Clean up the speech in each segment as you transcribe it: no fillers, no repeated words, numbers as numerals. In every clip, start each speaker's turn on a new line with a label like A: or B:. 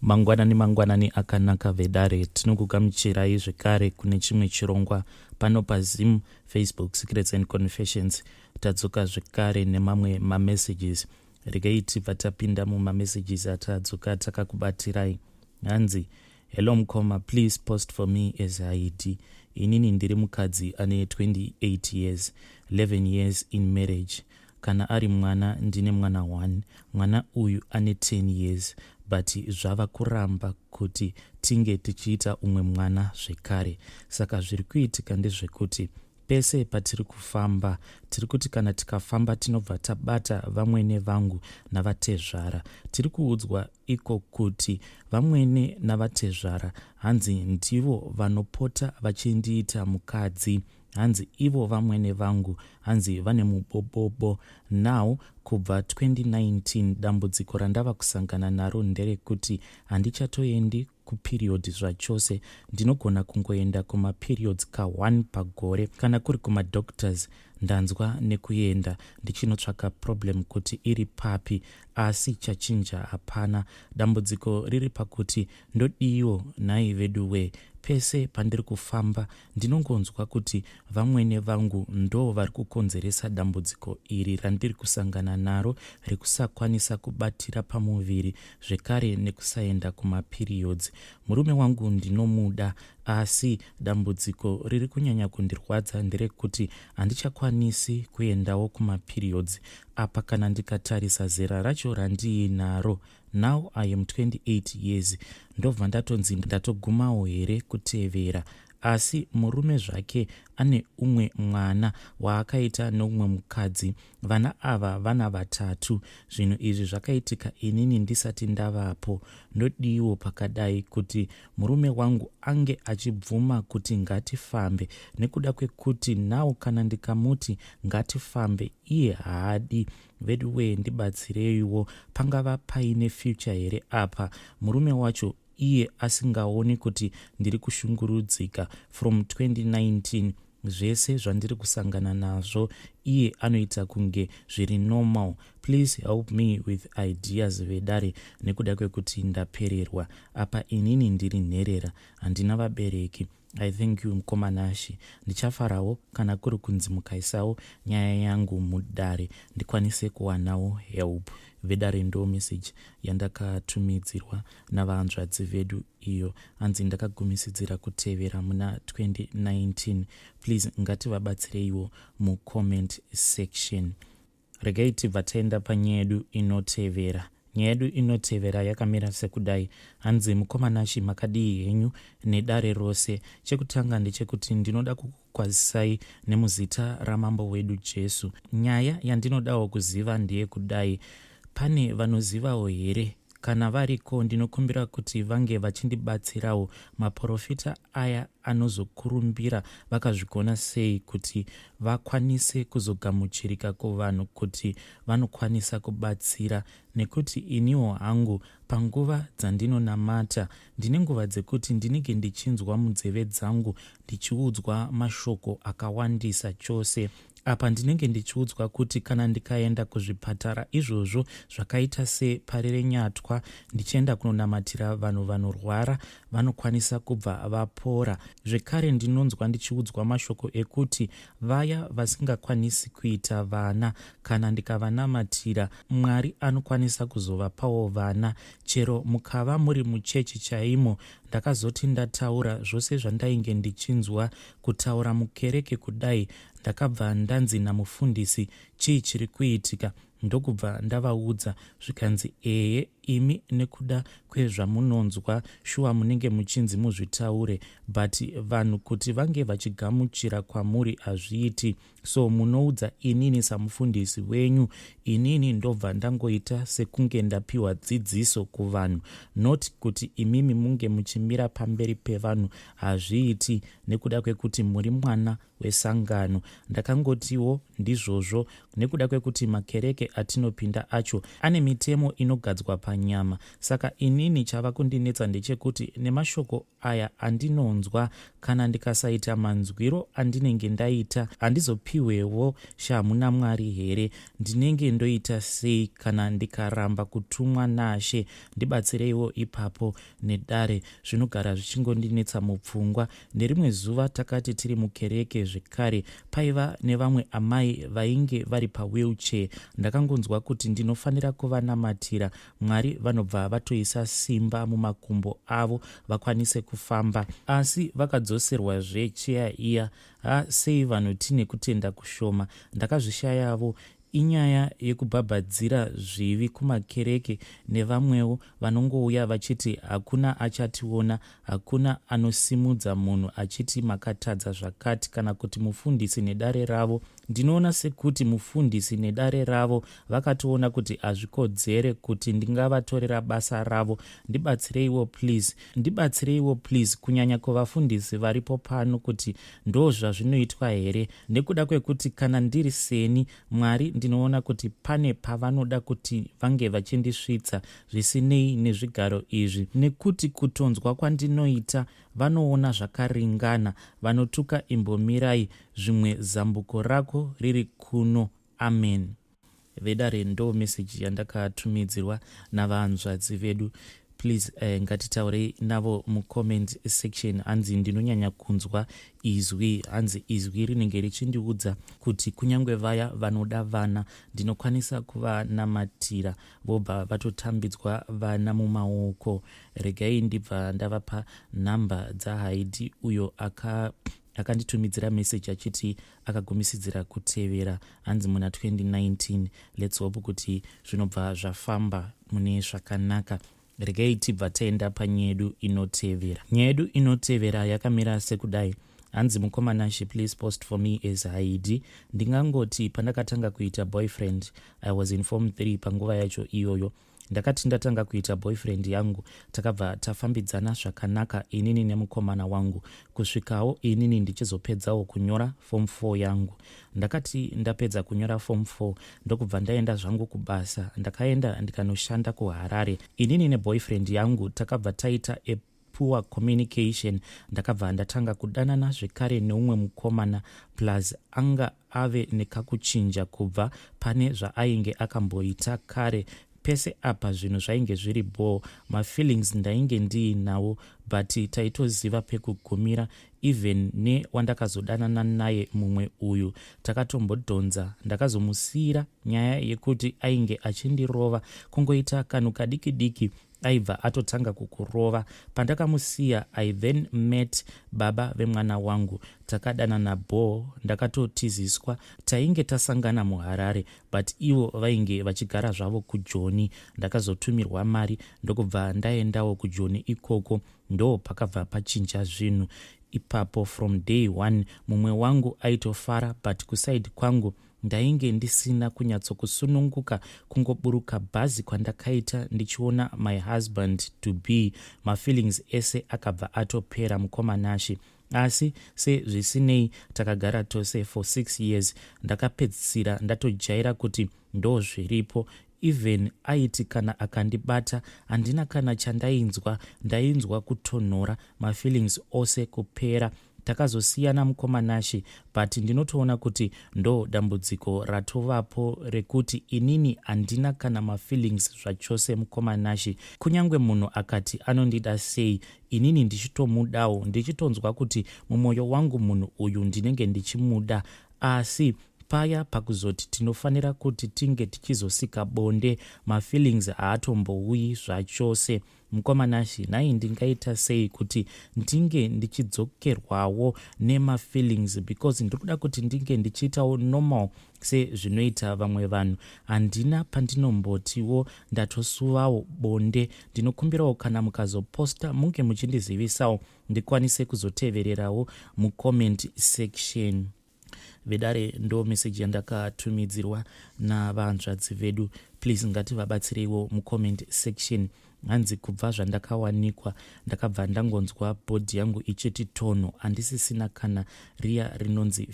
A: Mangwanani akanaka vedare, tinokugamuchirai zvekare kune chimwe chirongwa pano paZim, Facebook, Secrets and Confessions. Tadzoka zvekare nemamwe mamessages. Regai tibva tapinda mumamessages atadzoka takakubatirai. Hanzi, hello mukoma, please post for me as ID. Inini ndiri mukadzi ane 28 years, 11 years in marriage. Kana ari mwana ndine mwana 1, mwana uyu ane 10 years. But zvava kuramba kuti tinge tichiita umwe mwana zvekare. Saka zviri kuitika ndezvekuti pese patiri kufamba, tiri kuti kana tikafamba tinobva tabata vamwene vangu navatezvara. Tiri kuudzwa iko kuti vamwene navatezvara hanzi ndivo vanopota vachindiita mukadzi. Hanzi ivo vamwene vangu, hanzi vane mubobobo. Now kubva 2019 dambudziko randava kusangana naro nderekuti handichatoendi kuperiod zvachose. Ndinogona kungoenda kumaperiods ka1 pagore. Kana kuri kumadoctors ndanzwa nekuenda ndichinotsvaka problem kuti iri papi, asi chachinja hapana. Dambudziko riri pakuti ndodiwo nhai vedu we. Pese pandiri kufamba ndinongonzwa kuti vamwene vangu ndo vari kukonzeresa dambudziko iri randiri kusangana naro rekusakwanisa kubatira pamuviri zvekare nekusaenda kumaperiods. Murume wangu ndinomuda, asi dambudziko riri kunyanya kundirwadza nderekuti handichakwanisi kuendawo kumaperiods. Apa kana ndikatarisa zera racho randiinaro, now I am 28 years, ndobva ndatonzi ndatogumawo here kutevera. Asi murume zvake ane umwe mwana waakaita neumwe mukadzi. Vana ava vana 3. Zvinhu izvi zvakaitika inini ndisati ndavapo. Ndodiwo pakadai kuti murume wangu ange achibvuma kuti ngatifambe, nekuda kwekuti nawo kana ndikamuti ngatifambe iye haadi. Veduwe ndibatsireiwo, pangava paine future here apa. Murume wacho iye asingaoni kuti ndiri kushungurudzika from 2019. Zvese zvandiri kusangana nazvo iye anoita kunge zviri normal. Please help me with ideas vedare, nekuda kwekuti ndapererwa. Apa inini ndiri nherera, handina vabereki. I thank you mkomanashi. Ndichafarawo kana kuri kunzi mukaisawo nyaya yangu mudare ndikwanise kuwanawo help. Vedare ndo message yandakatumidzirwa navahanzvadzi vedu iyo. Hanzi ndakagumisidzira kutevera muna 2019. Please ngativabatsireiwo mucomment section. Regai tibva taenda panyaya yedu inotevera. Nyaya yedu inotevera yakamira sekudai. Hanzi mukomanashi, makadii henyu nedare rose. Chekutanga ndechekuti ndinoda kukukwazisai nemuzita ramambo wedu Jesu. Nyaya yandinodawo kuziva ndiye kudai. Pane vanozivawo here? Kana variko ndinokumbira kuti vange vachindibatsirawo. Maprofita aya anozokurumbira vakazvigona sei kuti vakwanise kuzogamuchirika kuvanhu kuti vanokwanisa kubatsira. Nekuti iniwo hangu panguva dzandinonamata ndine nguva dzekuti ndinenge ndichinzwa munzeve dzangu ndichiudzwa mashoko akawandisa chose. Apa ndinenge ndichiudzwa kuti kana ndikaenda kuzvipatara izvozvo zvakaita separere nyatwa ndichienda kunonamatira vanhu vanorwara vanokwanisa kubva vapora. Zvekare ndinonzwa ndichiudzwa mashoko ekuti vaya vasingakwanisi kuita vana, kana ndikavanamatira Mwari anokwanisa kuzovapawo vana. Chero mukava muri muchechi chaimo, ndakazoti ndataura zvose zvandainge ndichinzwa kutaura mukereke kudai, ndakabva ndanzi namufundisi chii chiri kuitika. Ndokubva ndavaudza zvikanzi imi nekuda kwezvamunonzwa shuwa munenge muchinzi muzvitaure, but vanhu kuti vange vachigamuchira kwamuri hazviiti. So munoudza inini samufundisi wenyu. Inini ndobva ndangoita sekunge ndapiwa dzidziso kuvanhu, not kuti imimi munge muchimira pamberi pevanhu. Hazviiti, nekuda kwekuti muri mwana wesangano. Ndakangotiwo ndizvozvo nekuda kwekuti makereke atinopinda acho ane mitemo inogadzwa panyaya panyama. Saka inini chava kundinetsa ndechekuti nemashoko aya andinonzwa, kana ndikasaita manzwiro andinenge ndaita, handizopiwewo shamuna Mwari here? Ndinenge ndoita sei kana ndikaramba kutumwa naShe? Ndibatsireiwo ipapo nedare. Zvinogara zvichingondinetsa mupfungwa. Nerimwe zuva takati tiri mukereke zvekare, paiva nevamwe amai vainge vari pawheelchair. Ndakangonzwa kuti ndinofanira kuvanamatira Mwari vanobva vatoisa simba mumakumbo avo vakwanise kufamba, asi vakadzoserwazve cheya iya. Sei vanhu tine kutenda kushoma. Ndakazvishayavo. Inyaya yekubhabhadzira zvivi kumakereke nevamwewo vanongouya vachiti hakuna achationa, hakuna anosimudza munhu achiti makatadza zvakati, kana kuti mufundisi nedare ravo. Ndinoona sekuti mufundisi nedare ravo vakatoona kuti hazvikodzere kuti ndingavatorera basa ravo. Ndibatsireiwo please, kunyanya kuvafundisi varipo pano, kuti ndo zvazvinoitwa here? Nekuda kwekuti kana ndiri seni, Mwari ndinoona kuti pane pavanoda kuti vange vachindisvitsa zvisinei nezvigaro izvi, nekuti kutonzwa kwandinoita vanoona zvakaringana, vanotuka imbomirai, zvimwe zambuko rako riri kuno. Amen. Vedare ndo meseji yandakatumidzirwa navanzvadzi vedu. Please ngatitaurei navo mucomment section. Hanzi ndinonyanya kunzwa izwi, hanzi izwi rinenge richindiudza kuti kunyangwe vaya vanoda vana ndinokwanisa kuvanamatira, vobva vatotambidzwa vana mumaoko. Regai ndibva ndavapa nhamba dzaHaidhi, uyo akanditumidzira meseji achiti akagumisidzira kutevera. Hanzi muna 2019. Let's hope kuti zvinobva zvafamba mune zvakanaka. Regai tibva taenda panyedu inotevera. Nyedu inotevera yakamira sekudai. Hanzi mukomana she please post for me as Haidhi. Ndingangoti pandakatanga kuita boyfriend, I was in form 3 panguva yacho iyoyo. Ndakati ndatanga kuita boyfriend yangu, takabva tafambidzana zvakanaka inini nemukomana wangu, kusvikawo inini ndichizopedzawo kunyora form 4 yangu. Ndakati ndapedza kunyora form 4 ndokubva ndaenda zvangu kubasa. Ndakaenda ndikanoshanda kuHarare. Inini neboyfriend yangu takabva taita poor communication. Ndakabva ndatanga kudanana zvekare neumwe mukomana, plus anga ave nekakuchinja kubva pane zvaainge akamboita kare. Pese apa zvinhu zvainge zviri bore. Mafeelings ndainge ndiinawo, but taitoziva pekugumira. Even newandakazodanana naye mumwe uyu takatombodhonza. Ndakazomusiyira nyaya yekuti ainge achindirova, kungoita kanhu kadiki aibva atotanga kukurova. Pandakamusiya, I then met baba vemwana wangu. Takadanana bore, ndakatotiziswa. Tainge tasangana muHarare, but ivo vainge vachigara zvavo kuJoni. Ndakazotumirwa mari ndokubva ndaendawo kuJoni. Ikoko ndo pakabva pachinja zvinhu. Ipapo from day 1 mumwe wangu aitofara, but kusaidi kwangu ndainge ndisina kunyatsokusununguka, kungoburuka bhazi kwandakaita ndichiona my husband to be. Mafeelings ese akabva atopera mukomanashi. Asi sezvisinei takagara tose for 6 years. Ndakapedzisira ndatojaira kuti ndo zviripo. Even aiti kana akandibata handina kana chandainzwa, ndainzwa kutonhora, mafeelings ose kupera. Takazosiyana mukomanashi, but ndinotoona kuti ndo dambudziko ratovapo rekuti inini handina kana mafeelings zvachose mukomanashi. Kunyangwe munhu akati anondida sei, inini ndichitomudawo, ndichitonzwa kuti mumwoyo wangu munhu uyu ndinenge ndichimuda. Asi paya pakuzoti tinofanira kuti tinge tichizosika bonde, mafeelings haatombouyi zvachose. Mukomanashi, nhai ndingaita sei kuti ndinge ndichidzokerwawo nemafeelings, because ndikuda kuti ndinge ndichiitawo normal sezvinoita vamwe vanhu. Handina pandinombotiwo ndatosuvawo bonde. Ndinokumbirawo kana mukazoposta munge muchindizivisawo ndikwanise kuzotevererawo mucomment section. Vedare ndo meseji yandakatumidzirwa navanzvadzi vedu. Please ngativabatsireiwo mucomment section. Hanzi kubva zvandakawanikwa ndakabva ndangonzwa bhodhi yangu ichiti tonho, handisisina kana riya rinonzi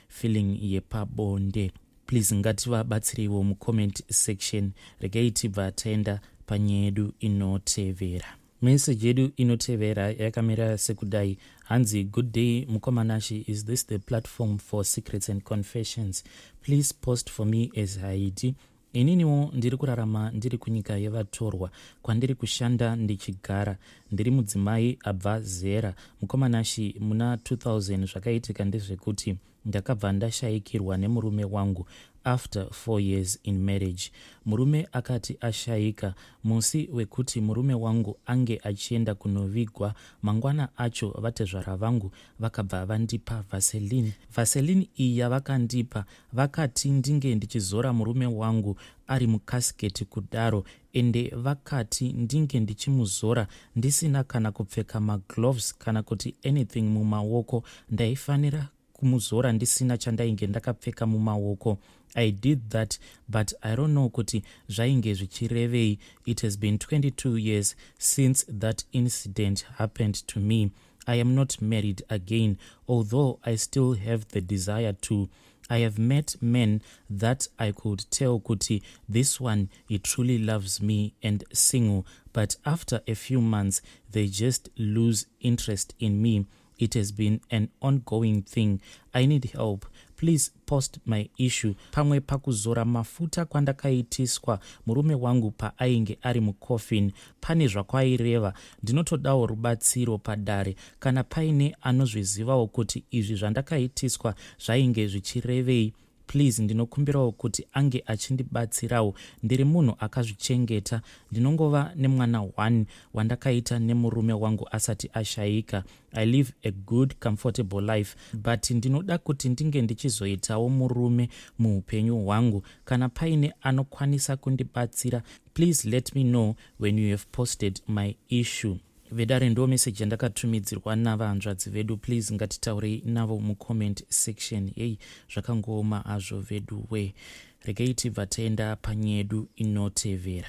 A: feeling yepabonde. Please ngativabatsireiwo mucomment section. Regai tibva taenda panyaya yedu inotevera. Meseji yedu inotevera yakamira sekudai. Hanzi, good day mukomanashi, is this the platform for secrets and confessions? Please post for me as Haiti. Ininiwo ndiri kurarama ndiri kunyika yevatorwa, kwandiri kushanda ndichigara. Ndiri mudzimai abva zera. Mukomanashi, muna 2000 zvakaitika ndezvekuti ndakabva ndashayikirwa nemurume wangu after 4 years in marriage. Murume akati ashayika musi wekuti murume wangu ange achienda kunovigwa. Mangwana acho vatezvara vangu vakabva vandipa Vaseline. Vaseline iyi yavakandipa vakati ndinge ndichizora murume wangu ari mukasiketi kudaro, ende vakati ndinge ndichimuzora ndisina kana kupfeka magloves kana kuti anything mumaoko. Ndaifanira kumuzora ndisina chandainge ndakapfeka mumaoko. I did that, but I don't know kuti zvainge zvichirevei. It has been 22 years since that incident happened to me. I am not married again, although I still have the desire to. I have met men that I could tell kuti this one, he truly loves me and single, but after a few months they just lose interest in me. It has been an ongoing thing. I need help. Please post my issue. Pamwe pakuzora mafuta kwandakaitiswa murume wangu paainge ari mu coffin, pane zvakwaireva. Ndinotodawo rubatsiro padare. Kana paine anozvizivawo kuti izvi zvandakaitiswa zvainge zvichirevei, please ndinokumbirawo kuti ange achindibatsirawo. Ndiri munhu akazvichengeta. Ndinongova nemwana 1 wandakaita nemurume wangu asati ashayika. I live a good comfortable life, but ndinoda kuti ndinge ndichizoitawo murume muupenyu hwangu. Kana paine anokwanisa kundibatsira, please let me know when you have posted my issue. Vedare ndo message yandakatumidzirwa navahanzvadzi vedu. Please ngatitaurei navo mucomment section. Hey, zvakangoma azvo vedu we. Regai tibva taenda panyaya yedu inotevera.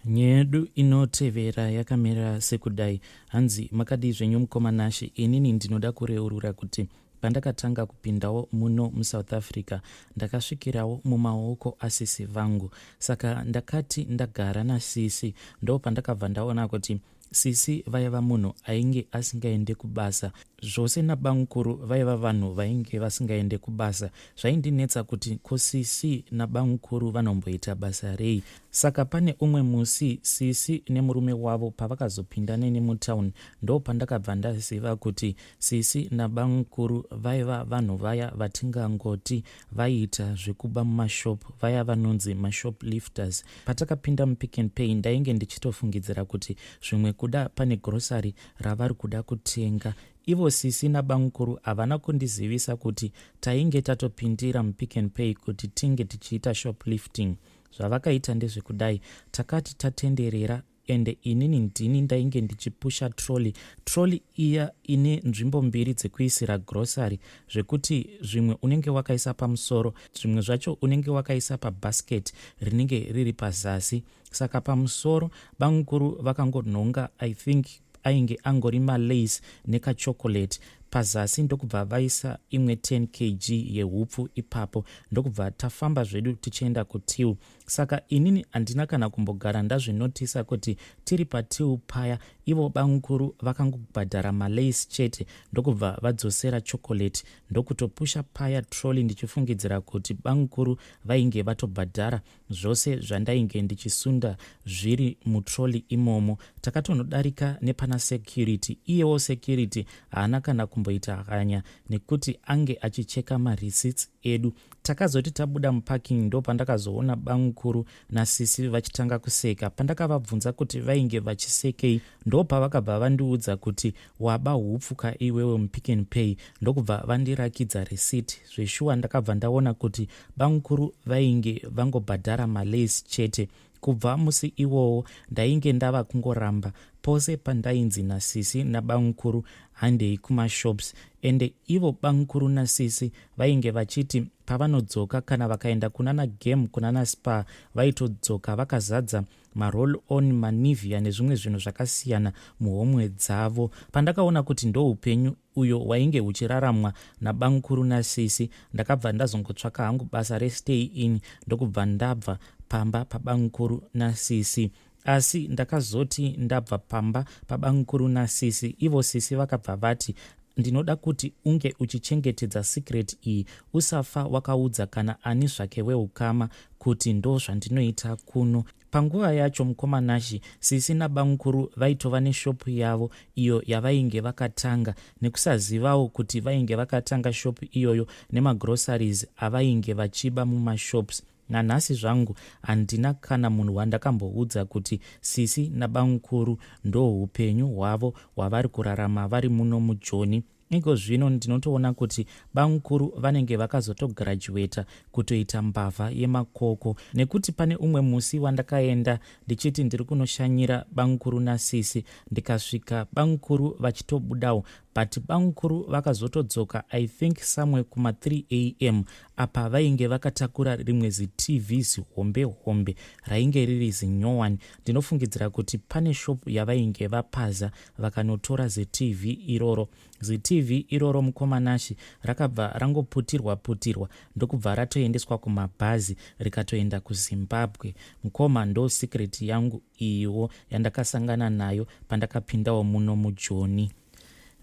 A: Nyaya yedu inotevera yakamira sekudai. Hanzi, makadi zvenyu mukomanashi, inini ndinoda kureurura kuti pandakatanga kupindawo muno muSouth Africa ndakasvikirawo mumaoko asisi vangu. Saka ndakati ndagara nasisi, ndo pandakabva ndaona kuti sisi vaiva munhu ainge asingaende kubasa. Zvose nabamukuru vaiva vanhu vainge vasingaende kubasa. Zvaindinetsa kuti kosisi nabamukuru vanomboita basa rei. Saka pane umwe musi sisi nemurume wavo pavakazopindane nemutauni, ndo pandakabva ndaziva kuti sisi nabamukuru vaiva vanhu vaya vatingangoti vaiita zvekuba mumashop, vaya vanonzi mashoplifters. Patakapinda muPick n Pay ndainge ndichitofungidzira kuti zvimwe kuda pane grocery ravari kuda kutenga. Ivo sisi nabamukuru havana kundizivisa kuti tainge tatopindira muPick n Pay kuti tinge tichiita shoplifting. Zvavakaita ndezvekudai, takati tatenderera, ende inini ndini ndainge ndichipusha trolley iya ine nzvimbo 2 dzekuisira grocery, zvekuti zvimwe unenge wakaisa pamusoro, zvimwe zvacho unenge wakaisa pabasket rinenge riri pazasi. Saka pamusoro bamukuru vakangonhonga, I think ainge angori malace nekachocolate. Pazasi ndokubva vaisa imwe 10 kg yehupfu ipapo, ndokubva tafamba zvedu tichienda kuTiu. Saka inini handina kana kumbogara ndazvinotisa kuti tiri paTiu paya ivo bamukuru vakangobhadhara malace chete, ndokubva vadzosera chocolate. Ndokutopusha paya trolley ndichifungidzira kuti bamukuru vainge vatobhadhara zvose zvandainge ndichisunda zviri mutrolley imomo. Takatonodarika nepana security. Iyewo security haana kana kumboita hanya nekuti ange achicheka mareceipts edu. Takazoti tabuda muparking ndo pandakazoona bamukuru nasisi vachitanga kuseka. Pandakavabvunza kuti vainge vachisekei, ndo pavakabva vandiudza kuti waba hupfuka iwewe muPick n Pay, ndokubva vandirakidza receipt. Zveshuwa ndakabva ndaona kuti bamukuru vainge vangobhadhara malace chete. Kubva musi iwowo ndainge ndava kungoramba pose pandainzi nasisi nabamukuru handei kumashops, ende ivo bamukuru nasisi vainge vachiti pavanodzoka kana vakaenda kunana game kunana spa vaitodzoka vakazadza maroll on, manivia nezvimwe zvinhu zvakasiyana muhomwe dzavo. Pandakaona kuti ndo upenyu uyo wainge huchiraramwa nabamukuru nasisi, ndakabva ndazongotsvaka hangu basa restay in, ndokubva ndabva pamba pabamukuru nasisi. asi ndakazoti ndabva pamba pabamukuru nasisi, ivo sisi vakabva vati, ndinoda kuti unge uchichengetedza secret iyi, usafa wakaudza kana ani zvake weukama kuti ndo zvandinoita kuno. Panguva yacho mukomanashi, sisi nabamukuru vaitova neshopu yavo iyo yavainge vakatanga, nekusazivawo kuti vainge vakatanga shopu iyoyo nemagroceries avainge vachiba mumashops. Nanhasi zvangu handina kana munhu wandakamboudza kuti sisi nabamukuru ndo upenyu hwavo hwavari kurarama vari muno mujoni. Iko zvino ndinotoona kuti bamukuru vanenge vakazotogirajueta kutoita mbavha yemakoko, nekuti pane umwe musi wandakaenda ndichiti ndiri kunoshanyira bamukuru nasisi, ndikasvika bamukuru vachitobudawo, but bamukuru vakazotodzoka I think somewhere kuma 3 am apa vainge vakatakura rimwe ziTV zihombe hombe rainge riri zinyowani. Ndinofungidzira kuti pane shopu yavainge vapaza vakanotora ziTV iroro. ZiTV iroro mukomanashi rakabva rangoputirwa ndokubva ratoendeswa kumabhazi rikatoenda kuZimbabwe. Mukoma ndo secret yangu iyiwo yandakasangana nayo pandakapindawo muno mujoni.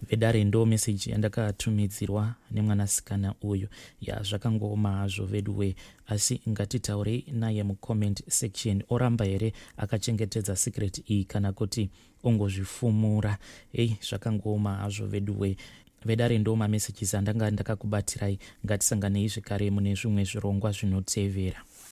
A: Vedare ndo message yandakatumidzirwa nemwanasikana uyu. Zvakangooma hazvo veduwe, asi ngatitaurei naye mucomment section. Oramba here akachengetedza secret iyi kana kuti ongozvifumura? Zvakangooma hazvo veduwe. Vedare ndo mamessages andanga ndakakubatirai. Ngatisanganei zvekare mune zvimwe zvirongwa zvinotevera.